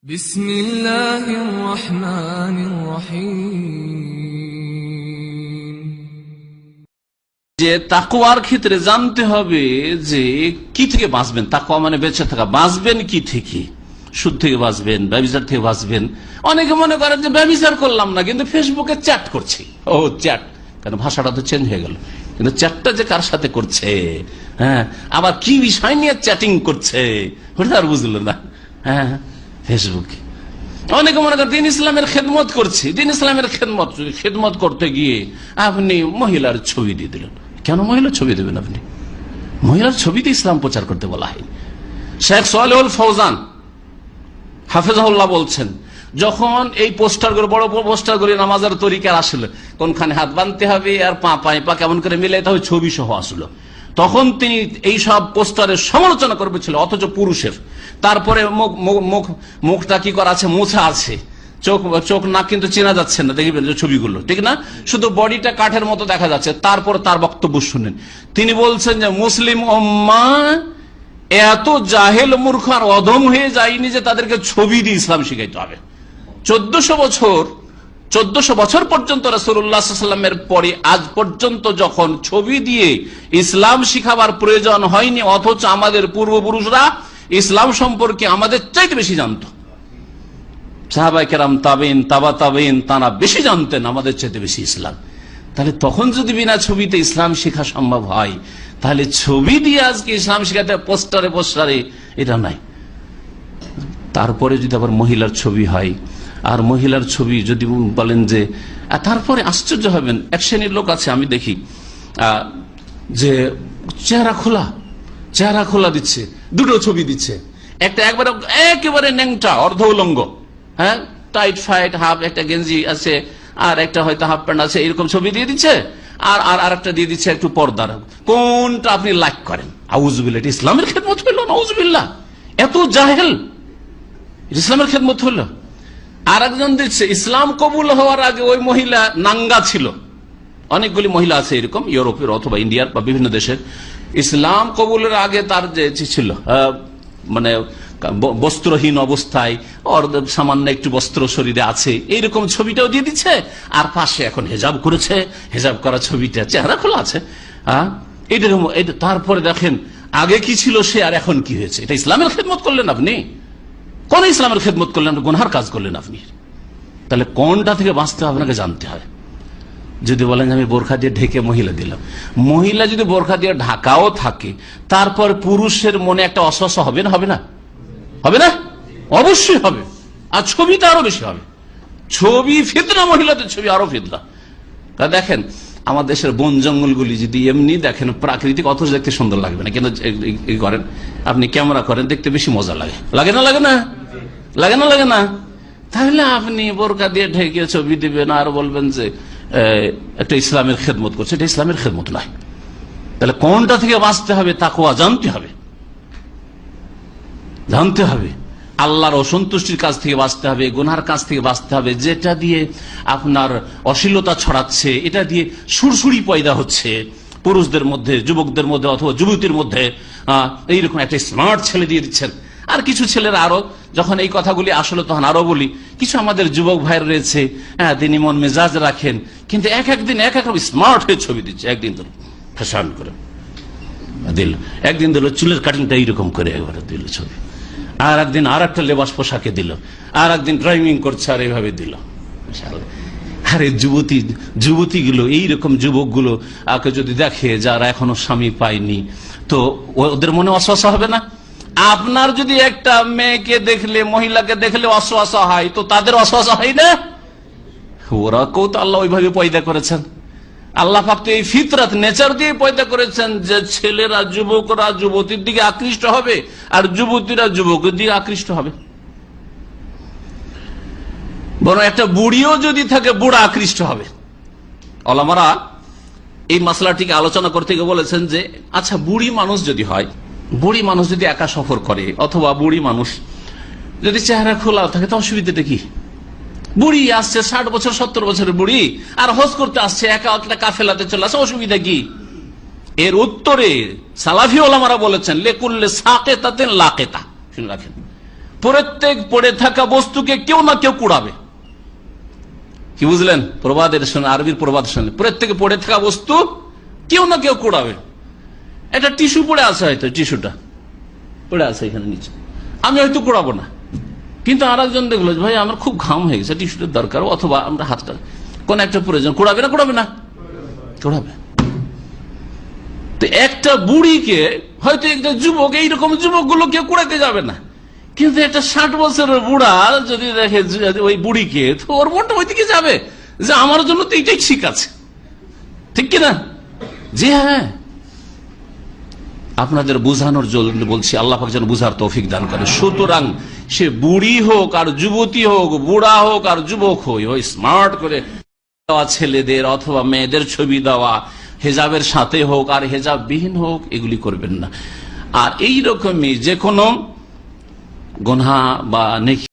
বিসমিল্লাহির রহমানির রহিম। যে তাকওয়ার ক্ষেত্রে জানতে হবে যে কি থেকে বাঁচবেন। তাকওয়া মানে বেঁচে থাকা। বাঁচবেন কি থেকে? সুদ থেকে বাঁচবেন, ব্যভিচার থেকে বাঁচবেন। অনেকে মনে করেন যে ব্যভিচার করলাম না, কিন্তু ফেসবুকে চ্যাট করছি। ও চ্যাট, কেন ভাষাটা তো চেঞ্জ হয়ে গেল, কিন্তু চ্যাটটা যে কার সাথে করছে, হ্যাঁ, আবার কি বিষয় নিয়ে চ্যাটিং করছে ওটা আর বুঝলো না। হ্যাঁ, ফেসবুকে অনেকে মনে করেন দিন ইসলামের খেদমত করছি। দিন ইসলামের খেদমত করতে গিয়ে আপনি মহিলার ছবি দিয়ে দিলেন। কেন মহিলার ছবি দেবেন আপনি? মহিলার ছবিতে ইসলাম প্রচার করতে বলা হয়। শেখ সালেহুল ফৌজান হাফেজাহুল্লাহ বলছেন, যখন এই পোস্টারগুলো, বড় বড় পোস্টারগুলি নামাজের তরিকার আসলে কোনখানে হাত বাঁধতে হবে আর পা কেমন করে মিলে এটা ছবি সহ আসলো, তখন তিনি এই সব পোস্টারের সমালোচনা করবেছিল, অথচ পুরুষের। তারপরে মুখটা কি করা আছে, মোছা আছে, চোখ নাক কিন্তু চেনা যাচ্ছে না, দেখবেন যে ছবিগুলো, ঠিক না, শুধু বডিটা কাঠের মতো দেখা যাচ্ছে। তারপর তার বক্তব্য শুনেন, তিনি বলছেন যে মুসলিম উম্মাহ এত জাহেল, মূর্খ আর অধম হয়ে যায়নি যে তাদেরকে ছবি দিয়ে ইসলাম শিখাইতে হবে। 1400 বছর পর্যন্ত রাসূলুল্লাহ সাল্লাল্লাহু আলাইহি ওয়াসাল্লামের পরে আজ পর্যন্ত যখন ছবি দিয়ে ইসলাম শিখাবার প্রয়োজন হয়নি, অথচ আমাদের পূর্বপুরুষরা ইসলাম সম্পর্কে আমাদের চাইতে বেশি জানত। সাহাবায়ে কেরাম, তাবেঈন, তাবা তাবেঈন, তারা বেশি জানতেন আমাদের চাইতে বেশি ইসলাম। তাহলে তখন যদি বিনা ছবিতে ইসলাম শেখা সম্ভব হয়, তাহলে ছবি দিয়ে আজকে ইসলাম শেখাতে পোস্টারে এটা নাই। তারপরে যদি আবার মহিলার ছবি হয়, আর মহিলার ছবি যদি বলেন যে, তারপরে আশ্চর্য হবেন, এক শ্রেণীর লোক আছে আমি দেখি যে চেহারা খোলা দিচ্ছে, দুটো ছবি দিচ্ছে। একটা একেবারে ন্যাংটা, অর্ধ উলঙ্গ, হ্যাঁ, টাইট ফাইট হাফ একটা গেঞ্জি আছে, আর একটা হয়তো হাফ প্যান্ট আছে, এরকম ছবি দিয়ে দিচ্ছে। আর একটা দিয়ে দিচ্ছে একটু পর্দার। কোনটা আপনি লাইক করেন? আউযুবিল্লাহ, এটা ইসলামের খেদমত হইল? নাউযুবিল্লাহ, এত জাহেল, ইসলামের খেদমত হইল? আর একজন দিচ্ছে ইসলাম কবুল হওয়ার আগে ওই মহিলা নাঙ্গা ছিল। অনেকগুলি মহিলা আছে এরকম, ইউরোপের অথবা ইন্ডিয়ার বা বিভিন্ন দেশের। ইসলাম কবুলের আগে তার যে ছিল মানে বস্ত্রহীন অবস্থায়, সামান্য একটু বস্ত্র শরীরে আছে, এইরকম ছবিটাও দিয়ে দিচ্ছে। আর পাশে এখন হেজাব করেছে, হেজাব করা ছবিটা, চেহারা খোলা আছে। তারপরে দেখেন আগে কি ছিল সে, আর এখন কি হয়েছে। এটা ইসলামের খেদমত করলেন আপনি? কোন ইসলামের খেদমত করলেন? গুনহার কাজ করলেন আপনি। তাহলে কোনটা থেকে বাঁচতে হবে আপনাকে জানতে হয়। যদি বলেন আমি বোরখা দিয়ে ঢেকে মহিলা দিলাম, মহিলা যদি বোরখা দিয়ে ঢাকাও থাকে, তারপর পুরুষের মনে একটা অস্বস্ব হবে না? হবে না? হবে না? অবশ্যই হবে। আর ছবিটা আরো বেশি হবে। ছবি ফিতনা, মহিলাদের ছবি আরো ফিতনা। তা দেখেন আমার দেশের বন জঙ্গলগুলি যদি এমনি দেখেন প্রাকৃতিক, অথচ দেখতে সুন্দর লাগবে না। কিন্তু করেন আপনি, ক্যামেরা করেন, দেখতে বেশি মজা লাগে। লাগে না? লাগে না? লাগে না? লাগে না? তাহলে আপনি বোরকা দিয়ে ঢেকে ছবি দিবেন আর বলবেন যে একটা ইসলামের খেদমত করছে। এটা ইসলামের খেদমত নয়। তাহলে কোনটা থেকে বাঁচতে হবে? তাকওয়া জানতে হবে, জানতে হবে। আল্লাহর অসন্তুষ্টির কাজ থেকে বাঁচতে হবে, গুনার কাজ থেকে বাঁচতে হবে। যেটা দিয়ে আপনার অশ্লীলতা ছড়াচ্ছে, এটা দিয়ে সুরসুরি পয়দা হচ্ছে পুরুষদের মধ্যে, যুবকদের মধ্যে অথবা যুবতীর মধ্যে, এইরকম একটা স্মার্ট ছেলে দিয়ে দিচ্ছেন। আর কিছু ছেলেরা আরো, যখন এই কথাগুলি আসলে তখন আরো বলি, কিছু আমাদের যুবক ভাই রয়েছে, হ্যাঁ, তিনি মন মেজাজ রাখেন, কিন্তু একদিন এক রকম স্মার্ট হয়ে ছবি দিচ্ছে। একদিন তো ফ্যাশন করে দিল, একদিন দিল চুলের কাটিংটা এইরকম করে একবারে দিল ছবি, আর একদিন আর একটা লেবাস পোশাকে দিল, আর একদিন ড্রাইভিং করছে আর এইভাবে দিল। আরে যুবতীগুলো, এইরকম যুবকগুলো যদি দেখে যারা এখনো স্বামী পায়নি, তো ওদের মনে অস্বস্ব হবে না? আপনার যদি একটা মেয়েকে দেখলে, মহিলাকে দেখলে অস্বস্ব হয়, তো তাদের অস্বস্ব হয় না? ওরা কেউ তো আল্লাহ ওইভাবে পয়দা করেছেন। আল্লাহ পাক তো এই ফিতরাত, নেচার দিয়ে পয়দা করেছেন যে ছেলেরা, যুবকরা যুবতীর দিকে আকৃষ্ট হবে, আর যুবতীরা যুবকের দিকে আকৃষ্ট হবে। বরং একটা বুড়িও যদি থাকে, বুড়া আকৃষ্ট হবে। ওলামারা এই মাসলাটিকে আলোচনা করতে গিয়ে বলেছেন যে, আচ্ছা, বুড়ি মানুষ যদি হয়, বুড়ি মানুষ যদি একা সফর করে, অথবা বুড়ি মানুষ যদি চেহারা খোলা থাকে, তো অসুবিধাটা কি? বুড়ি আসছে 60 বছর 70 বছরের বুড়ি, আর হজ করতে আসছে, একা একটা কাফেলাতে চলে আসছে, অসুবিধা কি? এর উত্তরে সালাফি ওলামারা বলেছেন, লেকুল্লে সাকেতাতেন লাকেতা। শুনে রাখেন, প্রত্যেক পড়ে থাকা বস্তুকে কেউ না কেউ কুড়াবে। কি বুঝলেন? প্রবাদের শুনে, আরবির প্রবাদ শুনে, প্রত্যেকে পড়ে থাকা বস্তু কেউ না কেউ কুড়াবে। এটা টিস্যু পড়ে আছে, হয়তো টিস্যুটা পড়ে আছে এখানে নিচে, আমি হয়তো কুড়াবো না, কিন্তু আর একজন দেখলো ভাই আমার খুব ঘাম হয়ে গেছে, টিস্যুটার দরকার, অথবা আমরা হাতটা কোন একটা প্রয়োজন, কুড়াবে না কুড়াবে না? কুড়াবে। তো একটা বুড়িকে হয়তো একটা যুবক, এইরকম যুবক গুলো কেউ কুড়াতে যাবে না, কিন্তু একটা 60 বছরের বুড়া যদি দেখে ওই বুড়িকে, তো ওর মনটা ওইদিকে যাবে যে আমার জন্য তো এইটাই ঠিক আছে, ঠিক কিনা? জি হ্যাঁ, আপনাদের বোঝানোর জন্য বলছি, আল্লাহ পাক যেন বুঝার তৌফিক দান করে। সুতরাং সে বুড়ি হোক আর যুবতী হোক, বুড়া হোক আর যুবক হোক, ওই স্মার্ট করে দেওয়া ছেলেদের অথবা মেয়েদের ছবি দেওয়া, হেজাবের সাথে হোক আর হেজাব বিহীন হোক, এগুলি করবেন না। আর এই রকমই যে কোনো গুনাহ বা নেকি